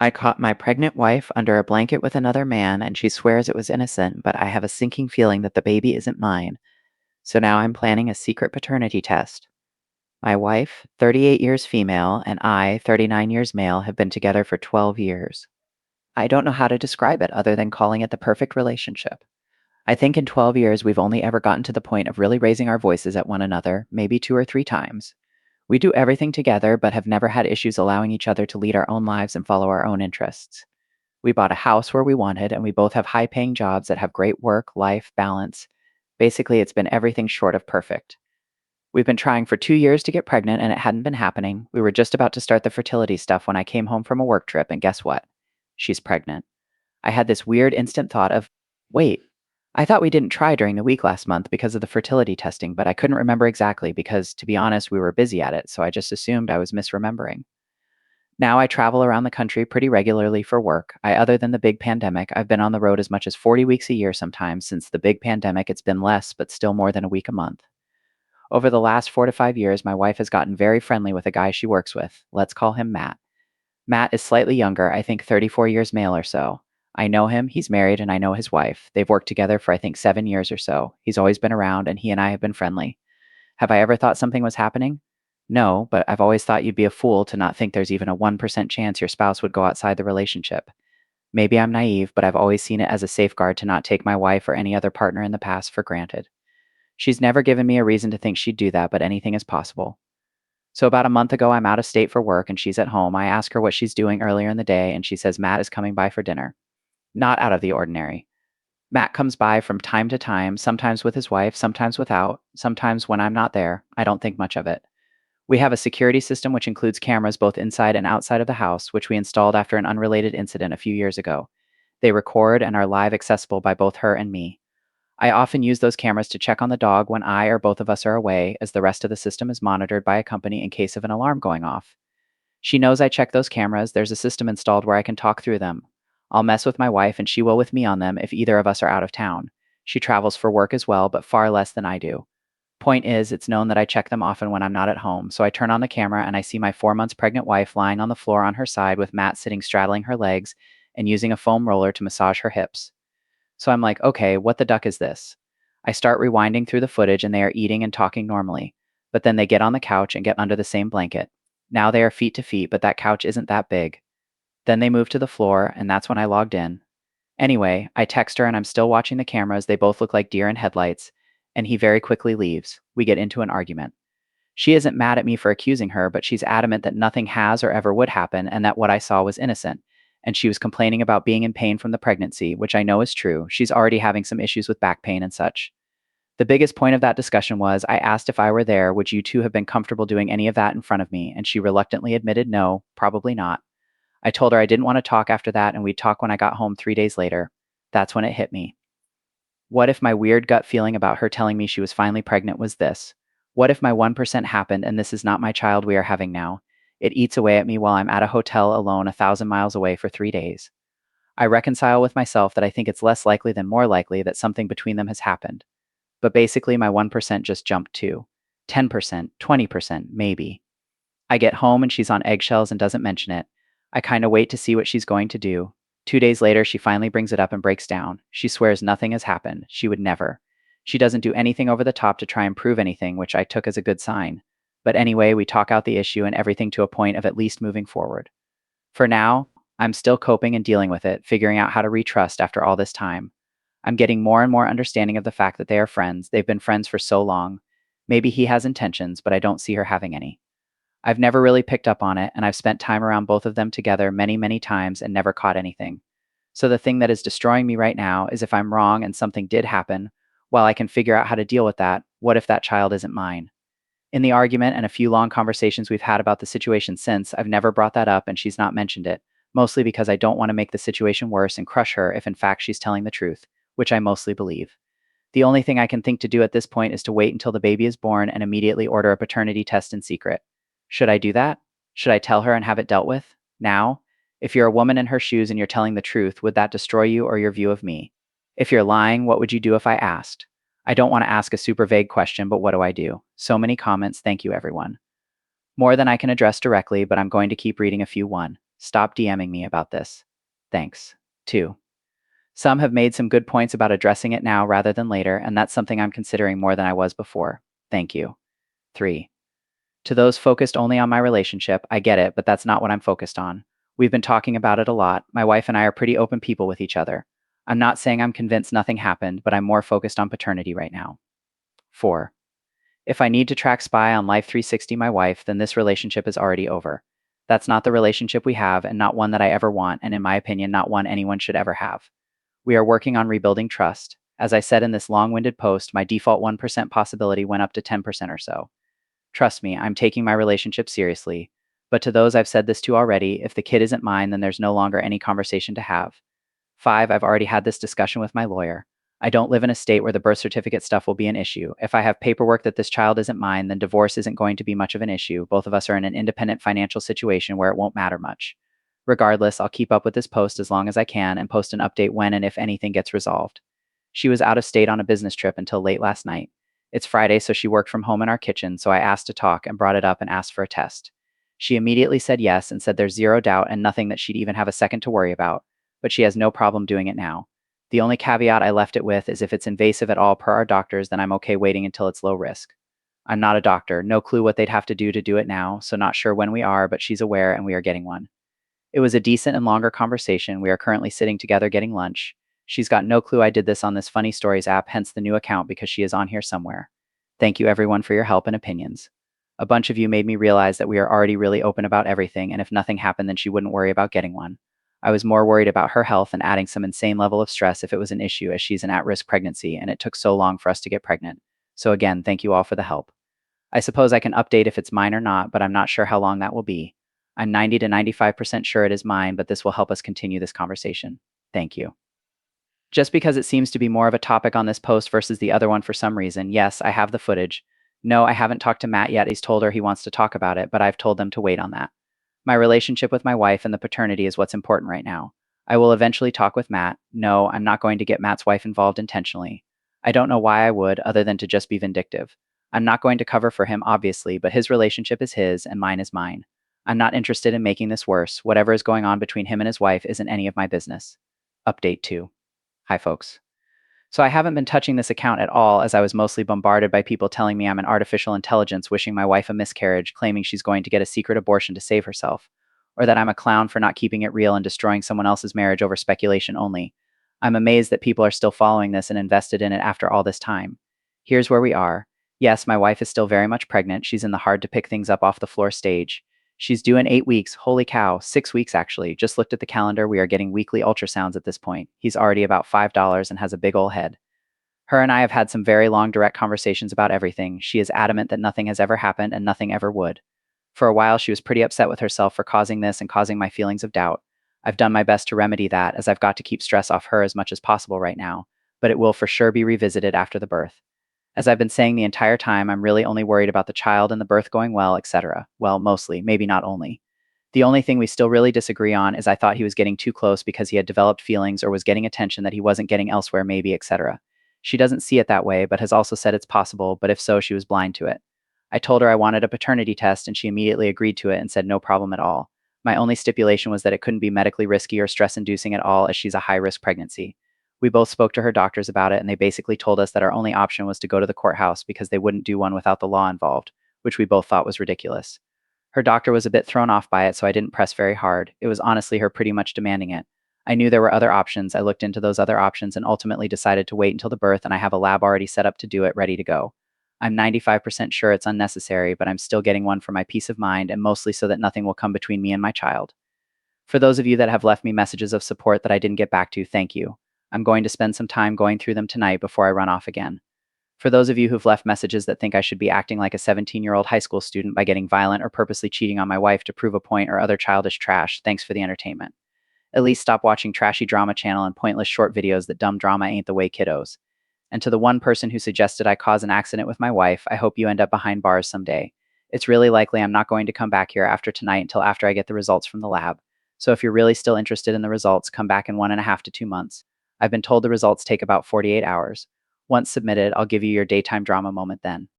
I caught my pregnant wife under a blanket with another man, and she swears it was innocent, but I have a sinking feeling that the baby isn't mine. So now I'm planning a secret paternity test. My wife, 38 years female, and I, 39 years male, have been together for 12 years. I don't know how to describe it other than calling it the perfect relationship. I think in 12 years we've only ever gotten to the point of really raising our voices at one another, maybe 2 or 3 times. We do everything together, but have never had issues allowing each other to lead our own lives and follow our own interests. We bought a house where we wanted, and we both have high paying jobs that have great work life balance. Basically, it's been everything short of perfect. We've been trying for 2 years to get pregnant, and it hadn't been happening. We were just about to start the fertility stuff when I came home from a work trip, and guess what? She's pregnant. I had this weird instant thought of, wait, I thought we didn't try during the week last month because of the fertility testing, but I couldn't remember exactly because, to be honest, we were busy at it, so I just assumed I was misremembering. Now I travel around the country pretty regularly for work. Other than the big pandemic, I've been on the road as much as 40 weeks a year sometimes. Since the big pandemic, it's been less, but still more than a week a month. Over the last 4 to 5 years, my wife has gotten very friendly with a guy she works with. Let's call him Matt. Matt is slightly younger, I think 34 years male or so. I know him, he's married, and I know his wife. They've worked together for I think 7 years or so. He's always been around, and he and I have been friendly. Have I ever thought something was happening? No, but I've always thought you'd be a fool to not think there's even a 1% chance your spouse would go outside the relationship. Maybe I'm naive, but I've always seen it as a safeguard to not take my wife or any other partner in the past for granted. She's never given me a reason to think she'd do that, but anything is possible. So about a month ago, I'm out of state for work and she's at home. I ask her what she's doing earlier in the day, and she says Matt is coming by for dinner. Not out of the ordinary. Matt comes by from time to time, sometimes with his wife, sometimes without, sometimes when I'm not there. I don't think much of it. We have a security system which includes cameras both inside and outside of the house, which we installed after an unrelated incident a few years ago. They record and are live accessible by both her and me. I often use those cameras to check on the dog when I or both of us are away, as the rest of the system is monitored by a company in case of an alarm going off. She knows I check those cameras. There's a system installed where I can talk through them. I'll mess with my wife and she will with me on them if either of us are out of town. She travels for work as well, but far less than I do. Point is, it's known that I check them often when I'm not at home, so I turn on the camera and I see my 4 months pregnant wife lying on the floor on her side with Matt sitting straddling her legs and using a foam roller to massage her hips. So I'm like, okay, what the duck is this? I start rewinding through the footage and they are eating and talking normally. But then they get on the couch and get under the same blanket. Now they are feet to feet, but that couch isn't that big. Then they move to the floor, and that's when I logged in. Anyway, I text her and I'm still watching the cameras. They both look like deer in headlights, and he very quickly leaves. We get into an argument. She isn't mad at me for accusing her, but she's adamant that nothing has or ever would happen and that what I saw was innocent. And she was complaining about being in pain from the pregnancy, which I know is true. She's already having some issues with back pain and such. The biggest point of that discussion was I asked if I were there, would you two have been comfortable doing any of that in front of me? And she reluctantly admitted no, probably not. I told her I didn't want to talk after that and we'd talk when I got home 3 days later. That's when it hit me. What if my weird gut feeling about her telling me she was finally pregnant was this? What if my 1% happened and this is not my child we are having now? It eats away at me while I'm at a hotel alone 1,000 miles away for 3 days. I reconcile with myself that I think it's less likely than more likely that something between them has happened. But basically, my 1% just jumped to 10%, 20%, maybe. I get home and she's on eggshells and doesn't mention it. I kind of wait to see what she's going to do. 2 days later, she finally brings it up and breaks down. She swears nothing has happened. She would never. She doesn't do anything over the top to try and prove anything, which I took as a good sign. But anyway, we talk out the issue and everything to a point of at least moving forward. For now, I'm still coping and dealing with it, figuring out how to retrust after all this time. I'm getting more and more understanding of the fact that they are friends. They've been friends for so long. Maybe he has intentions, but I don't see her having any. I've never really picked up on it, and I've spent time around both of them together many, many times and never caught anything. So the thing that is destroying me right now is if I'm wrong and something did happen, while I can figure out how to deal with that, what if that child isn't mine? In the argument and a few long conversations we've had about the situation since, I've never brought that up and she's not mentioned it, mostly because I don't want to make the situation worse and crush her if in fact she's telling the truth, which I mostly believe. The only thing I can think to do at this point is to wait until the baby is born and immediately order a paternity test in secret. Should I do that? Should I tell her and have it dealt with? Now? If you're a woman in her shoes and you're telling the truth, would that destroy you or your view of me? If you're lying, what would you do if I asked? I don't want to ask a super vague question, but what do I do? So many comments. Thank you, everyone. More than I can address directly, but I'm going to keep reading a few. 1. Stop DMing me about this. Thanks. 2. Some have made some good points about addressing it now rather than later, and that's something I'm considering more than I was before. Thank you. 3. To those focused only on my relationship, I get it, but that's not what I'm focused on. We've been talking about it a lot. My wife and I are pretty open people with each other. I'm not saying I'm convinced nothing happened, but I'm more focused on paternity right now. 4. If I need to track spy on Life 360 my wife, then this relationship is already over. That's not the relationship we have, and not one that I ever want, and in my opinion, not one anyone should ever have. We are working on rebuilding trust. As I said in this long winded post, my default 1% possibility went up to 10% or so. Trust me, I'm taking my relationship seriously. But to those I've said this to already, if the kid isn't mine, then there's no longer any conversation to have. 5. I've already had this discussion with my lawyer. I don't live in a state where the birth certificate stuff will be an issue. If I have paperwork that this child isn't mine, then divorce isn't going to be much of an issue. Both of us are in an independent financial situation where it won't matter much. Regardless, I'll keep up with this post as long as I can and post an update when and if anything gets resolved. She was out of state on a business trip until late last night. It's Friday, so she worked from home in our kitchen, so I asked to talk and brought it up and asked for a test. She immediately said yes and said there's zero doubt and nothing that she'd even have a second to worry about, but she has no problem doing it now. The only caveat I left it with is if it's invasive at all per our doctors, then I'm okay waiting until it's low risk. I'm not a doctor, no clue what they'd have to do it now, so not sure when we are, but she's aware and we are getting one. It was a decent and longer conversation. We are currently sitting together getting lunch. She's got no clue I did this on this Funny Stories app, hence the new account because she is on here somewhere. Thank you everyone for your help and opinions. A bunch of you made me realize that we are already really open about everything, and if nothing happened, then she wouldn't worry about getting one. I was more worried about her health and adding some insane level of stress if it was an issue, as she's an at risk pregnancy and it took so long for us to get pregnant. So, again, thank you all for the help. I suppose I can update if it's mine or not, but I'm not sure how long that will be. I'm 90 to 95% sure it is mine, but this will help us continue this conversation. Thank you. Just because it seems to be more of a topic on this post versus the other one for some reason, yes, I have the footage. No, I haven't talked to Matt yet. He's told her he wants to talk about it, but I've told them to wait on that. My relationship with my wife and the paternity is what's important right now. I will eventually talk with Matt. No, I'm not going to get Matt's wife involved intentionally. I don't know why I would, other than to just be vindictive. I'm not going to cover for him, obviously, but his relationship is his and mine is mine. I'm not interested in making this worse. Whatever is going on between him and his wife isn't any of my business. Update 2. Hi, folks. So I haven't been touching this account at all as I was mostly bombarded by people telling me I'm an artificial intelligence wishing my wife a miscarriage, claiming she's going to get a secret abortion to save herself, or that I'm a clown for not keeping it real and destroying someone else's marriage over speculation only. I'm amazed that people are still following this and invested in it after all this time. Here's where we are. Yes, my wife is still very much pregnant. She's in the hard to pick things up off the floor stage. She's due in 8 weeks. Holy cow, 6 weeks actually. Just looked at the calendar. We are getting weekly ultrasounds at this point. He's already about $5 and has a big ol' head. Her and I have had some very long, direct conversations about everything. She is adamant that nothing has ever happened and nothing ever would. For a while, she was pretty upset with herself for causing this and causing my feelings of doubt. I've done my best to remedy that, as I've got to keep stress off her as much as possible right now, but it will for sure be revisited after the birth. As I've been saying the entire time, I'm really only worried about the child and the birth going well, etc. Well, mostly, maybe not only. The only thing we still really disagree on is I thought he was getting too close because he had developed feelings or was getting attention that he wasn't getting elsewhere, maybe, etc. She doesn't see it that way, but has also said it's possible, but if so, she was blind to it. I told her I wanted a paternity test, and she immediately agreed to it and said no problem at all. My only stipulation was that it couldn't be medically risky or stress inducing at all, as she's a high risk pregnancy. We both spoke to her doctors about it, and they basically told us that our only option was to go to the courthouse because they wouldn't do one without the law involved, which we both thought was ridiculous. Her doctor was a bit thrown off by it, so I didn't press very hard. It was honestly her pretty much demanding it. I knew there were other options. I looked into those other options and ultimately decided to wait until the birth, and I have a lab already set up to do it, ready to go. I'm 95% sure it's unnecessary, but I'm still getting one for my peace of mind and mostly so that nothing will come between me and my child. For those of you that have left me messages of support that I didn't get back to, thank you. I'm going to spend some time going through them tonight before I run off again. For those of you who've left messages that think I should be acting like a 17-year-old high school student by getting violent or purposely cheating on my wife to prove a point or other childish trash, thanks for the entertainment. At least stop watching trashy drama channel and pointless short videos that dumb drama ain't the way, kiddos. And to the one person who suggested I cause an accident with my wife, I hope you end up behind bars someday. It's really likely I'm not going to come back here after tonight until after I get the results from the lab. So if you're really still interested in the results, come back in 1.5 to 2 months. I've been told the results take about 48 hours. Once submitted, I'll give you your daytime drama moment then.